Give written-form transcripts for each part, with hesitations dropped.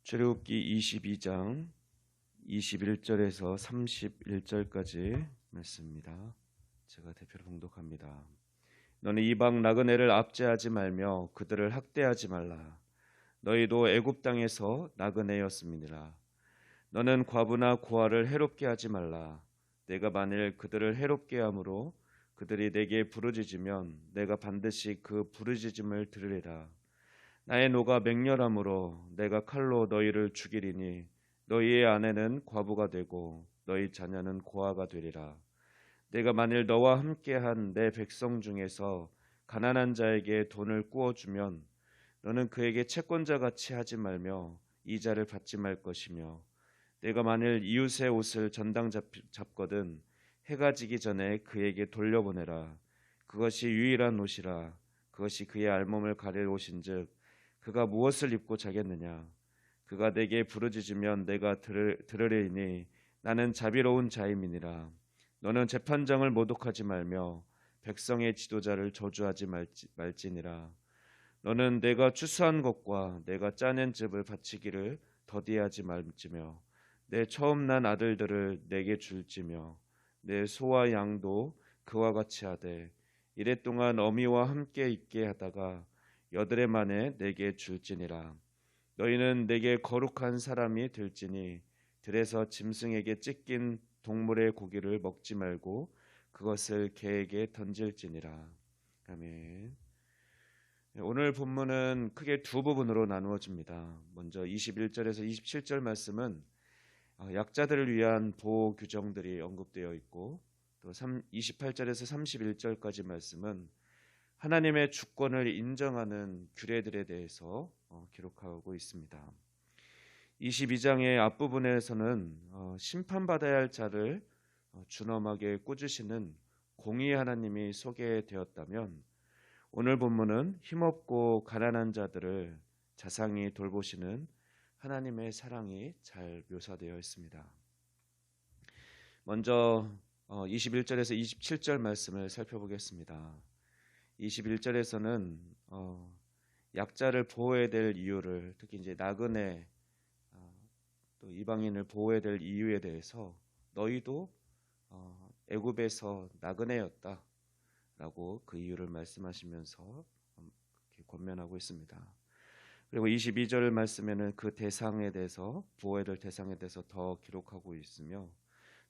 출애굽기 22장 21절에서 31절까지 말씀입니다. 제가 대표로 봉독합니다. 너는 이방 나그네를 압제하지 말며 그들을 학대하지 말라. 너희도 애굽 땅에서 나그네였음이니라. 너는 과부나 고아를 해롭게 하지 말라. 내가 만일 그들을 해롭게 함으로 그들이 내게 부르짖으면 내가 반드시 그 부르짖음을 들으리라. 나의 노가 맹렬함으로 내가 칼로 너희를 죽이리니 너희의 아내는 과부가 되고 너희 자녀는 고아가 되리라. 내가 만일 너와 함께한 내 백성 중에서 가난한 자에게 돈을 꾸어주면 너는 그에게 채권자 같이 하지 말며 이자를 받지 말 것이며, 내가 만일 이웃의 옷을 전당 잡거든 해가 지기 전에 그에게 돌려보내라. 그것이 유일한 옷이라. 그것이 그의 알몸을 가릴 옷인즉 그가 무엇을 입고 자겠느냐. 그가 내게 부르짖으면 내가 들으리니 나는 자비로운 자임이니라. 너는 재판장을 모독하지 말며 백성의 지도자를 저주하지 말지니라. 너는 내가 추수한 것과 내가 짜낸 즙을 바치기를 더디하지 말지며 내 처음 난 아들들을 내게 줄지며 내 소와 양도 그와 같이 하되 이래 동안 어미와 함께 있게 하다가 여드레 만에 내게 줄지니라. 너희는 내게 거룩한 사람이 될지니 들에서 짐승에게 찢긴 동물의 고기를 먹지 말고 그것을 개에게 던질지니라. 아멘. 오늘 본문은 크게 두 부분으로 나누어집니다. 먼저 21절에서 27절 말씀은 약자들을 위한 보호 규정들이 언급되어 있고, 또 28절에서 31절까지 말씀은 하나님의 주권을 인정하는 규례들에 대해서 기록하고 있습니다. 22장의 앞부분에서는 심판받아야 할 자를 준엄하게 꾸짖으시는 공의 하나님이 소개되었다면, 오늘 본문은 힘없고 가난한 자들을 자상히 돌보시는 하나님의 사랑이 잘 묘사되어 있습니다. 먼저 21절에서 27절 말씀을 살펴보겠습니다. 21절에서는 약자를 보호해야 될 이유를, 특히 이제 나그네 또 이방인을 보호해야 될 이유에 대해서 너희도 애굽에서 나그네였다 라고 그 이유를 말씀하시면서 권면하고 있습니다. 그리고 22절 말씀에는 그 대상에 대해서, 보호해야 될 대상에 대해서 더 기록하고 있으며,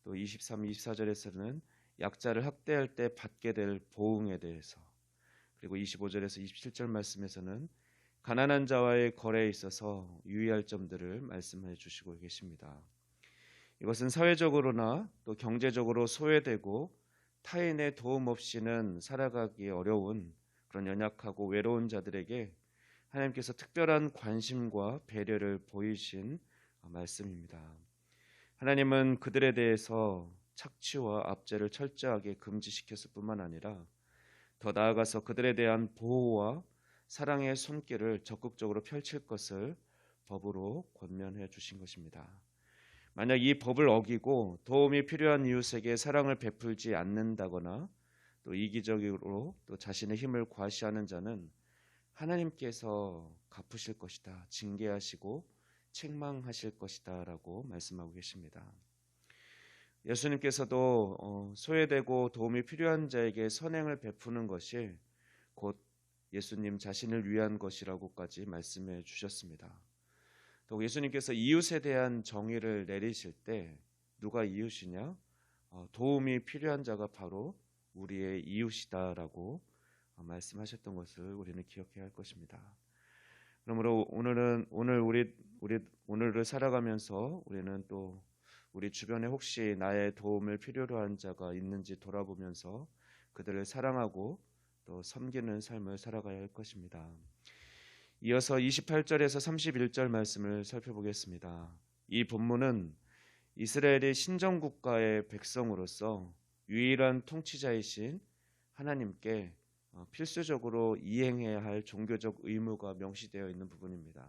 또 23, 24절에서는 약자를 학대할 때 받게 될 보응에 대해서, 그리고 25절에서 27절 말씀에서는 가난한 자와의 거래에 있어서 유의할 점들을 말씀해 주시고 계십니다. 이것은 사회적으로나 또 경제적으로 소외되고 타인의 도움 없이는 살아가기 어려운 그런 연약하고 외로운 자들에게 하나님께서 특별한 관심과 배려를 보이신 말씀입니다. 하나님은 그들에 대해서 착취와 압제를 철저하게 금지시켰을 뿐만 아니라 더 나아가서 그들에 대한 보호와 사랑의 손길을 적극적으로 펼칠 것을 법으로 권면해 주신 것입니다. 만약 이 법을 어기고 도움이 필요한 이웃에게 사랑을 베풀지 않는다거나 또 이기적으로 또 자신의 힘을 과시하는 자는 하나님께서 갚으실 것이다, 징계하시고 책망하실 것이다 라고 말씀하고 계십니다. 예수님께서도 소외되고 도움이 필요한 자에게 선행을 베푸는 것이 곧 예수님 자신을 위한 것이라고까지 말씀해 주셨습니다. 또 예수님께서 이웃에 대한 정의를 내리실 때 누가 이웃이냐? 도움이 필요한 자가 바로 우리의 이웃이다라고 말씀하셨던 것을 우리는 기억해야 할 것입니다. 그러므로 오늘을 살아가면서 우리는 또 우리 주변에 혹시 나의 도움을 필요로 한 자가 있는지 돌아보면서 그들을 사랑하고 또 섬기는 삶을 살아가야 할 것입니다. 이어서 28절에서 31절 말씀을 살펴보겠습니다. 이 본문은 이스라엘의 신정국가의 백성으로서 유일한 통치자이신 하나님께 필수적으로 이행해야 할 종교적 의무가 명시되어 있는 부분입니다.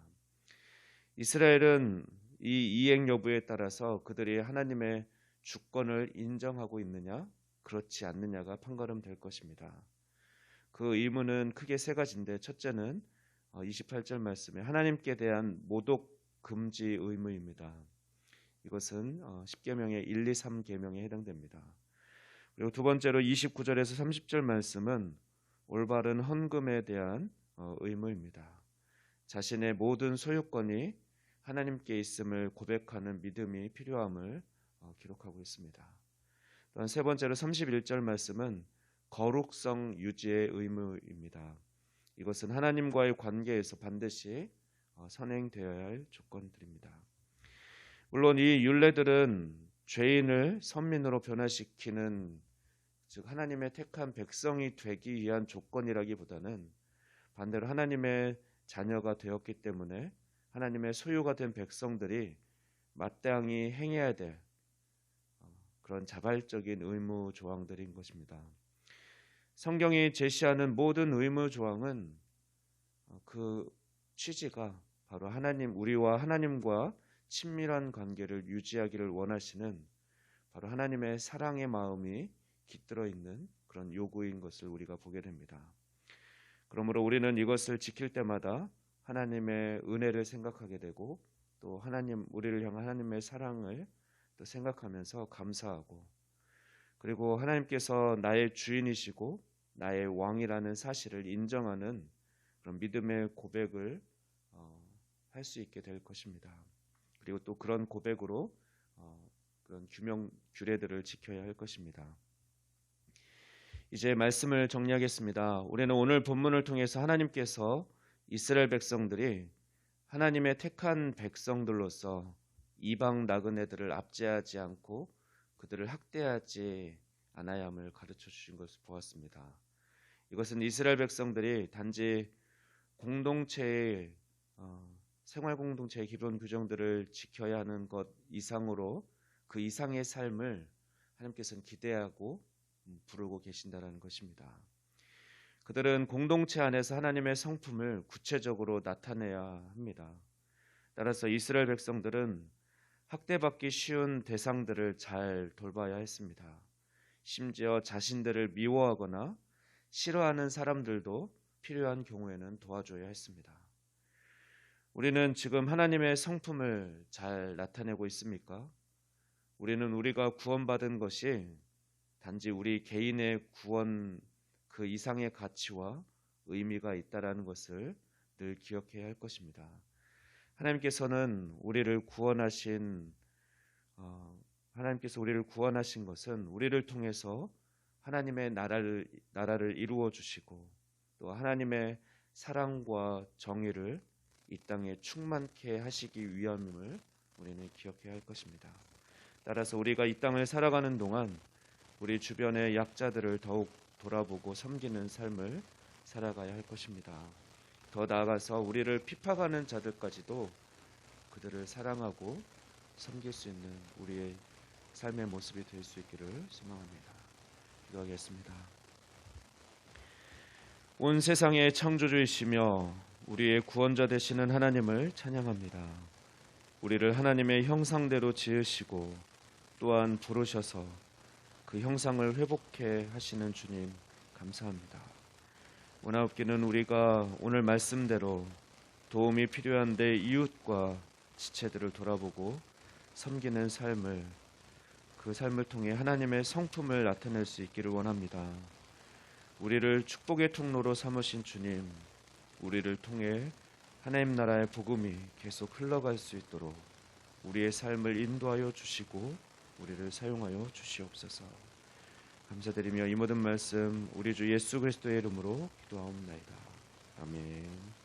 이스라엘은 이 이행 여부에 따라서 그들이 하나님의 주권을 인정하고 있느냐 그렇지 않느냐가 판가름될 것입니다. 그 의무는 크게 세 가지인데, 첫째는 28절 말씀에 하나님께 대한 모독 금지 의무입니다. 이것은 10계명의 1, 2, 3계명에 해당됩니다. 그리고 두 번째로 29절에서 30절 말씀은 올바른 헌금에 대한 의무입니다. 자신의 모든 소유권이 하나님께 있음을 고백하는 믿음이 필요함을 기록하고 있습니다. 또한 세 번째로 31절 말씀은 거룩성 유지의 의무입니다. 이것은 하나님과의 관계에서 반드시 선행되어야 할 조건들입니다. 물론 이 율례들은 죄인을 선민으로 변화시키는, 즉 하나님의 택한 백성이 되기 위한 조건이라기보다는 반대로 하나님의 자녀가 되었기 때문에 하나님의 소유가 된 백성들이 마땅히 행해야 될 그런 자발적인 의무 조항들인 것입니다. 성경이 제시하는 모든 의무 조항은 그 취지가 바로 우리와 하나님과 친밀한 관계를 유지하기를 원하시는 바로 하나님의 사랑의 마음이 깃들어 있는 그런 요구인 것을 우리가 보게 됩니다. 그러므로 우리는 이것을 지킬 때마다 하나님의 은혜를 생각하게 되고 또 우리를 향한 하나님의 사랑을 또 생각하면서 감사하고, 그리고 하나님께서 나의 주인이시고 나의 왕이라는 사실을 인정하는 그런 믿음의 고백을 할 수 있게 될 것입니다. 그리고 또 그런 고백으로 그런 규례들을 지켜야 할 것입니다. 이제 말씀을 정리하겠습니다. 우리는 오늘 본문을 통해서 하나님께서 이스라엘 백성들이 하나님의 택한 백성들로서 이방 나그네들을 압제하지 않고 그들을 학대하지 않아야 함을 가르쳐 주신 것을 보았습니다. 이것은 이스라엘 백성들이 단지 공동체의 생활 공동체의 기본 규정들을 지켜야 하는 것 이상으로 그 이상의 삶을 하나님께서는 기대하고 부르고 계신다라는 것입니다. 그들은 공동체 안에서 하나님의 성품을 구체적으로 나타내야 합니다. 따라서 이스라엘 백성들은 학대받기 쉬운 대상들을 잘 돌봐야 했습니다. 심지어 자신들을 미워하거나 싫어하는 사람들도 필요한 경우에는 도와줘야 했습니다. 우리는 지금 하나님의 성품을 잘 나타내고 있습니까? 우리는 우리가 구원받은 것이 단지 우리 개인의 구원 그 이상의 가치와 의미가 있다라는 것을 늘 기억해야 할 것입니다. 하나님께서 우리를 구원하신 것은 우리를 통해서 하나님의 나라를 이루어 주시고 또 하나님의 사랑과 정의를 이 땅에 충만케 하시기 위함임을 우리는 기억해야 할 것입니다. 따라서 우리가 이 땅을 살아가는 동안 우리 주변의 약자들을 더욱 돌아보고 섬기는 삶을 살아가야 할 것입니다. 더 나아가서 우리를 핍박하는 자들까지도 그들을 사랑하고 섬길 수 있는 우리의 삶의 모습이 될 수 있기를 소망합니다. 기도하겠습니다. 온 세상의 창조주이시며 우리의 구원자 되시는 하나님을 찬양합니다. 우리를 하나님의 형상대로 지으시고 또한 부르셔서 그 형상을 회복해 하시는 주님 감사합니다. 원하옵기는 우리가 오늘 말씀대로 도움이 필요한데 이웃과 지체들을 돌아보고 섬기는 삶을, 그 삶을 통해 하나님의 성품을 나타낼 수 있기를 원합니다. 우리를 축복의 통로로 삼으신 주님, 우리를 통해 하나님 나라의 복음이 계속 흘러갈 수 있도록 우리의 삶을 인도하여 주시고 우리를 사용하여 주시옵소서. 감사드리며 이 모든 말씀 우리 주 예수 그리스도의 이름으로 기도하옵나이다. 아멘.